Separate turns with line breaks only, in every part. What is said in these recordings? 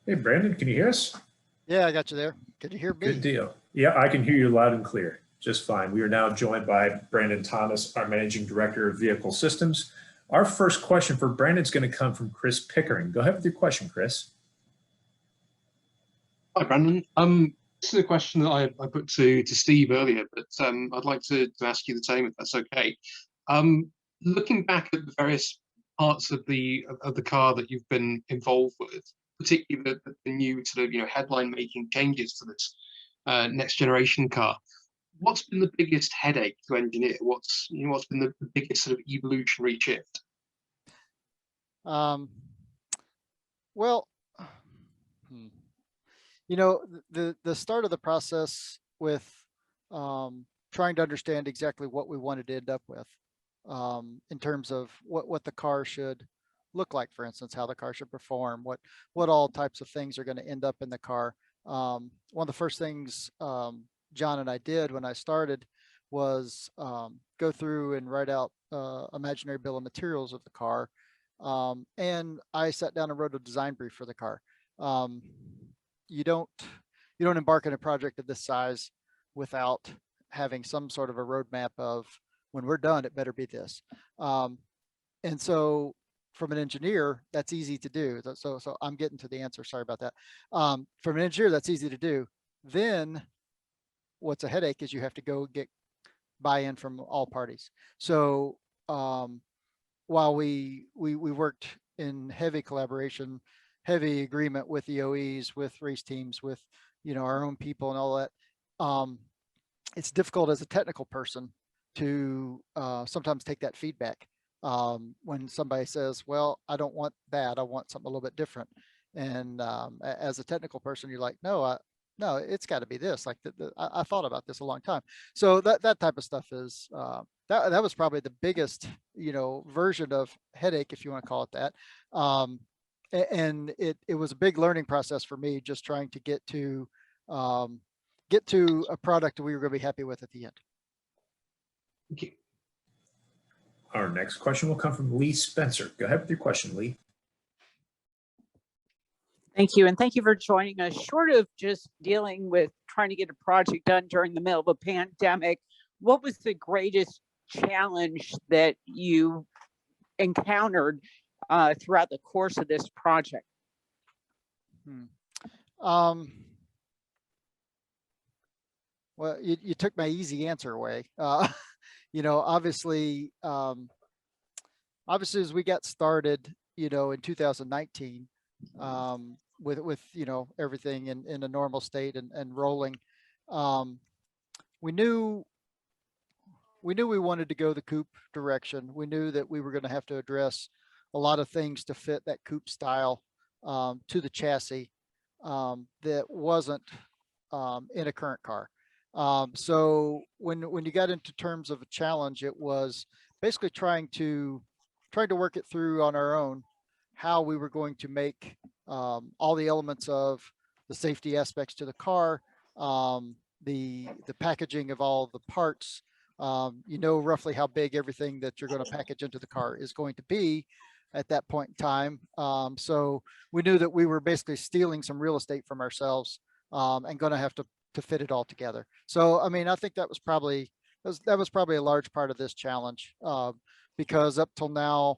Hey, Brandon, can you hear us?
Yeah, I got you there. Can you hear
Good
me?
deal. Yeah, I can hear you loud and clear. Just fine. We are now joined by Brandon Thomas, our Managing Director of Vehicle Systems. Our first question for Brandon is going to come from Chris Pickering. Go ahead with your question, Chris.
Hi, Brandon. This is a question that I put to Steve earlier, but I'd like to ask you the same if that's okay. Looking back at the various parts of the car that you've been involved with, particularly the new sort of headline making changes to this next generation car, what's been the biggest headache to engineer? What's been the biggest sort of evolutionary shift?
Um, well, hmm, you know, the start of the process with trying to understand exactly what we wanted to end up with in terms of what the car should look like, for instance, how the car should perform, what all types of things are going to end up in the car. One of the first things John and I did when I started was go through and write out imaginary bill of materials of the car. And I sat down and wrote a design brief for the car. Um, you don't you don't embark on a project of this size without having some sort of a roadmap of when we're done, it better be this. Um, and so from an engineer, that's easy to do. So I'm getting to the answer. Sorry about that. From an engineer, that's easy to do. Then what's a headache is you have to go get buy-in from all parties. So um, while we worked in heavy collaboration, heavy agreement with the OEs, with race teams, with our own people and all that, um, it's difficult as a technical person to sometimes take that feedback when somebody says, "Well, I don't want that. I want something a little bit different." And as a technical person, you're like, "No, no, it's got to be this." Like I thought about this a long time. So that type of stuff is that was probably the biggest version of headache, if you want to call it that. Um, and it was a big learning process for me, just trying to um, get to a product we were going to be happy with at the end.
Thank you.
Our next question will come from Lee Spencer. Go ahead with your question, Lee.
Thank you. And thank you for joining us. Short of just dealing with trying to get a project done during the middle of a pandemic, what was the greatest challenge that you encountered throughout the course of this project?
Um, well, you took my easy answer away. Obviously, obviously as we got started, in 2019, with everything in a normal state and rolling, um, we knew we wanted to go the coupe direction. We knew that we were going to have to address a lot of things to fit that coupe style to the chassis that wasn't in a current car. So when you got into terms of a challenge, it was basically trying to work it through on our own, how we were going to make all the elements of the safety aspects to the car, the packaging of all the parts. Roughly how big everything that you're going to package into the car is going to be at that point in time. So we knew that we were basically stealing some real estate from ourselves and going to have to fit it all together. So I mean, I think that was probably a large part of this challenge because up till now,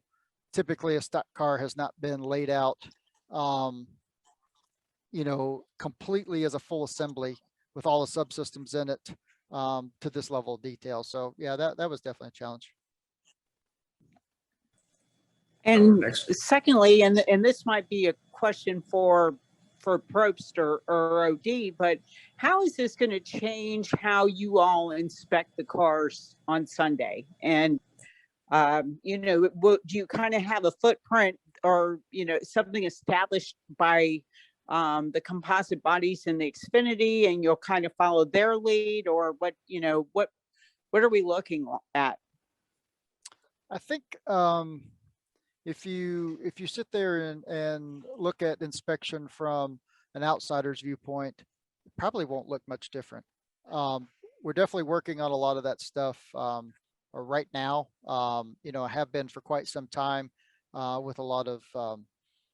typically a stock car has not been laid out, um, completely as a full assembly with all the subsystems in it to this level of detail. So yeah, that was definitely a challenge.
And secondly, and this might be a question for Probst or OD, but how is this going to change how you all inspect the cars on Sunday? And do you kind of have a footprint or something established by the composite bodies in the Xfinity, and you'll kind of follow their lead, or what are we looking at?
I think if you sit there and look at inspection from an outsider's viewpoint, it probably won't look much different. We're definitely working on a lot of that stuff right now. I have been for quite some time with a lot of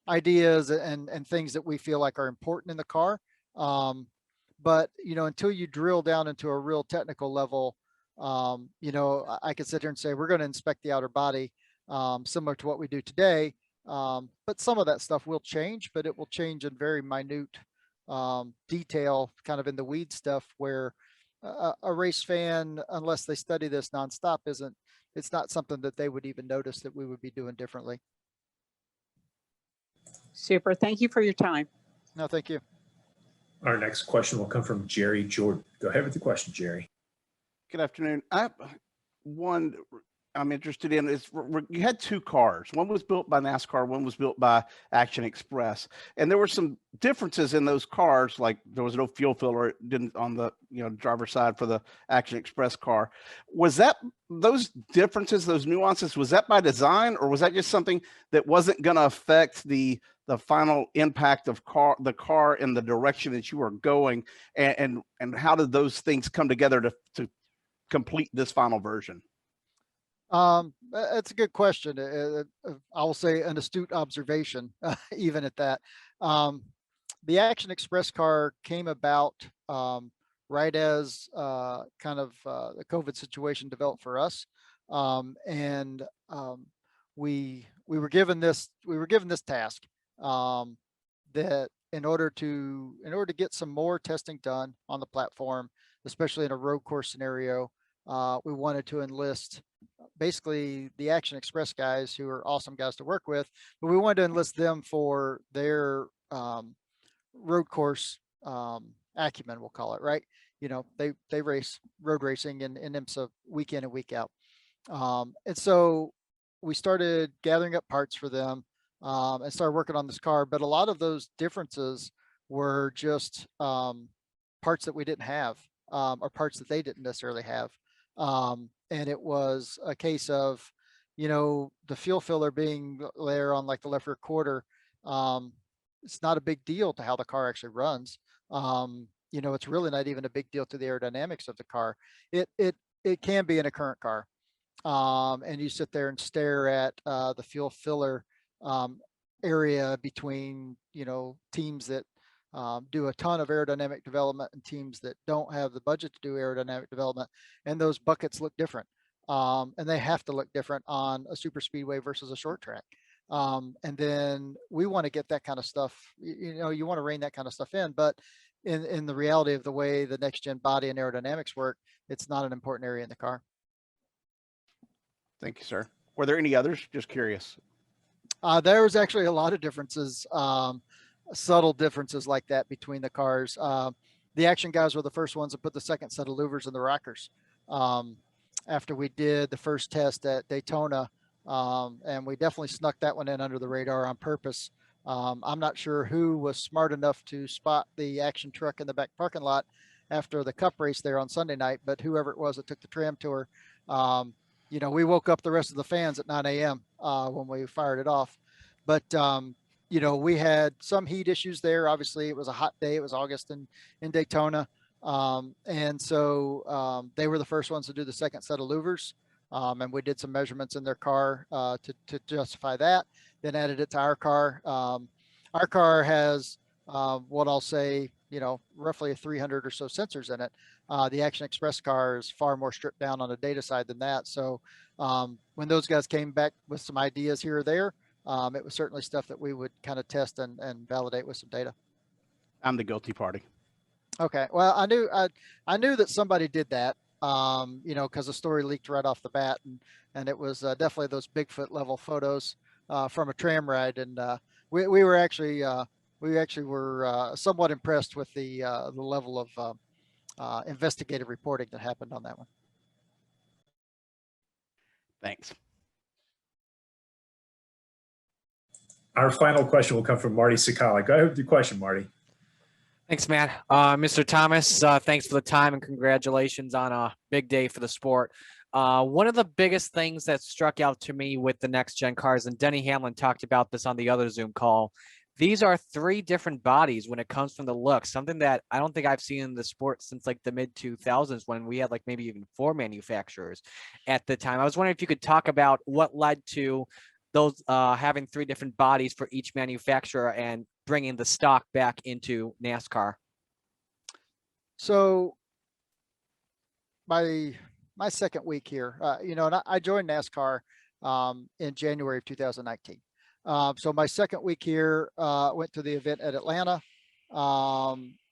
ideas and things that we feel like are important in the car. But, you know, until you drill down into a real technical level, you know, I could sit here and say, we're going to inspect the outer body, similar to what we do today. But some of that stuff will change, but it will change in very minute detail, kind of in the weed stuff, where a race fan, unless they study this nonstop, it's not something that they would even notice that we would be doing differently.
Super. Thank you for your time.
No, thank you.
Our next question will come from Jerry Jordan. Go ahead with the question, Jerry.
Good afternoon. One I'm interested in is you had two cars. One was built by NASCAR, one was built by Action Express, and there were some differences in those cars. Like there was no fuel filler didn't on the driver's side for the Action Express car. Was that those differences, those nuances? Was that by design, or was that just something that wasn't going to affect the final impact of the car in the direction that you were going? And how did those things come together to complete this final version?
That's a good question. I will say an astute observation, even at that. The Action Express car came about right as kind of the COVID situation developed for us, and we were given this task that in order to get some more testing done on the platform, especially in a road course scenario, we wanted to enlist basically the Action Express guys, who are awesome guys to work with, but we wanted to enlist them for their road course acumen, we'll call it, right? You know, they race road racing in IMSA week in and week out. And so we started gathering up parts for them and started working on this car. But a lot of those differences were just parts that we didn't have, or parts that they didn't necessarily have. And it was a case of, the fuel filler being there on like the left rear quarter. It's not a big deal to how the car actually runs. It's really not even a big deal to the aerodynamics of the car. It can be in a current car. And you sit there and stare at the fuel filler area between, teams that do a ton of aerodynamic development and teams that don't have the budget to do aerodynamic development. And those buckets look different. And they have to look different on a super speedway versus a short track. And then we want to get that kind of stuff, you want to rein that kind of stuff in, but in the reality of the way the next gen body and aerodynamics work, it's not an important area in the car.
Thank you, sir. Were there any others? Just curious.
There was actually a lot of differences, subtle differences like that between the cars. The Action guys were the first ones to put the second set of louvers in the rockers. After we did the first test at Daytona, and we definitely snuck that one in under the radar on purpose. I'm not sure who was smart enough to spot the Action truck in the back parking lot after the Cup race there on Sunday night, but whoever it was that took the tram tour, we woke up the rest of the fans at 9 a.m. When we fired it off. But, we had some heat issues there. Obviously, it was a hot day. It was August in Daytona. And so they were the first ones to do the second set of louvers. And we did some measurements in their car to justify that, then added it to our car. Our car has what I'll say, roughly 300 or so sensors in it. The Action Express car is far more stripped down on the data side than that. So when those guys came back with some ideas here or there, it was certainly stuff that we would kind of test and validate with some data.
I'm the guilty party.
Okay. Well, I knew that somebody did that, because the story leaked right off the bat, and it was definitely those Bigfoot level photos from a tram ride. And we were actually were somewhat impressed with the level of investigative reporting that happened on that one.
Thanks.
Our final question will come from Marty Sakala. Go ahead with your question, Marty.
Thanks, Matt. Mr. Thomas, thanks for the time and congratulations on a big day for the sport. One of the biggest things that struck out to me with the next gen cars, and Denny Hamlin talked about this on the other Zoom call, these are three different bodies when it comes from the look, something that I don't think I've seen in the sport since like the mid 2000s, when we had like maybe even 4 manufacturers at the time. I was wondering if you could talk about what led to those having 3 different bodies for each manufacturer and bringing the stock back into NASCAR?
So my second week here, and I joined NASCAR in January of 2019. So my second week here, went to the event at Atlanta.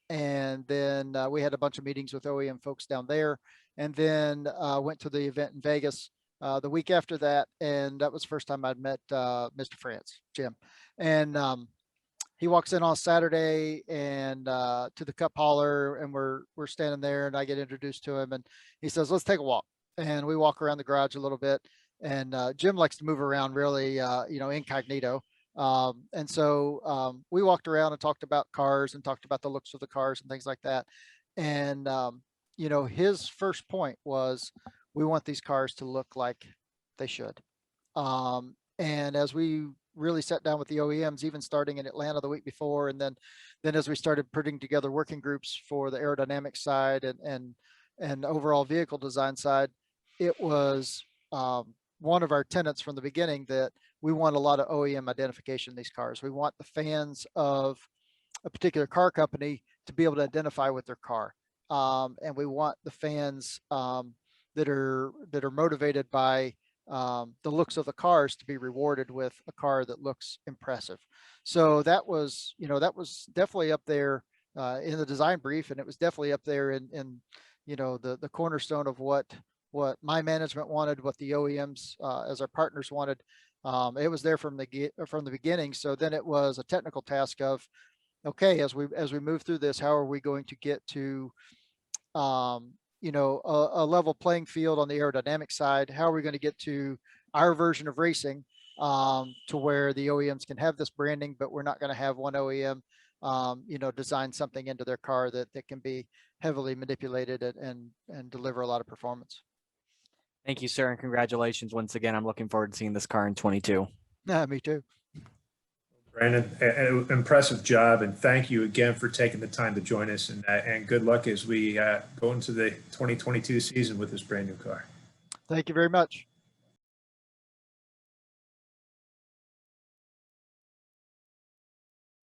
And then we had a bunch of meetings with OEM folks down there, and then went to the event in Vegas the week after that. And that was the first time I'd met Mr. France, Jim. And he walks in on Saturday and to the cup hauler, and we're standing there, and I get introduced to him, and he says, "Let's take a walk." And we walk around the garage a little bit, and Jim likes to move around really, incognito. And so we walked around and talked about cars and talked about the looks of the cars and things like that. And his first point was, we want these cars to look like they should. And as we really sat down with the OEMs, even starting in Atlanta the week before, and then as we started putting together working groups for the aerodynamic side and overall vehicle design side, it was one of our tenets from the beginning that we want a lot of OEM identification in these cars. We want the fans of a particular car company to be able to identify with their car. And we want the fans that are motivated by the looks of the cars to be rewarded with a car that looks impressive. So that was definitely up there in the design brief, and it was definitely up there in the cornerstone of what my management wanted, what the OEMs as our partners wanted. It was there from the beginning. So then it was a technical task of, okay, as we move through this, how are we going to get to a level playing field on the aerodynamic side? How are we going to get to our version of racing to where the OEMs can have this branding, but we're not going to have one OEM design something into their car that can be heavily manipulated and deliver a lot of performance.
Thank you, sir, and congratulations once again. I'm looking forward to seeing this car in 22.
Me too.
Brandon, an impressive job, and thank you again for taking the time to join us, and good luck as we go into the 2022 season with this brand new car.
Thank you very much.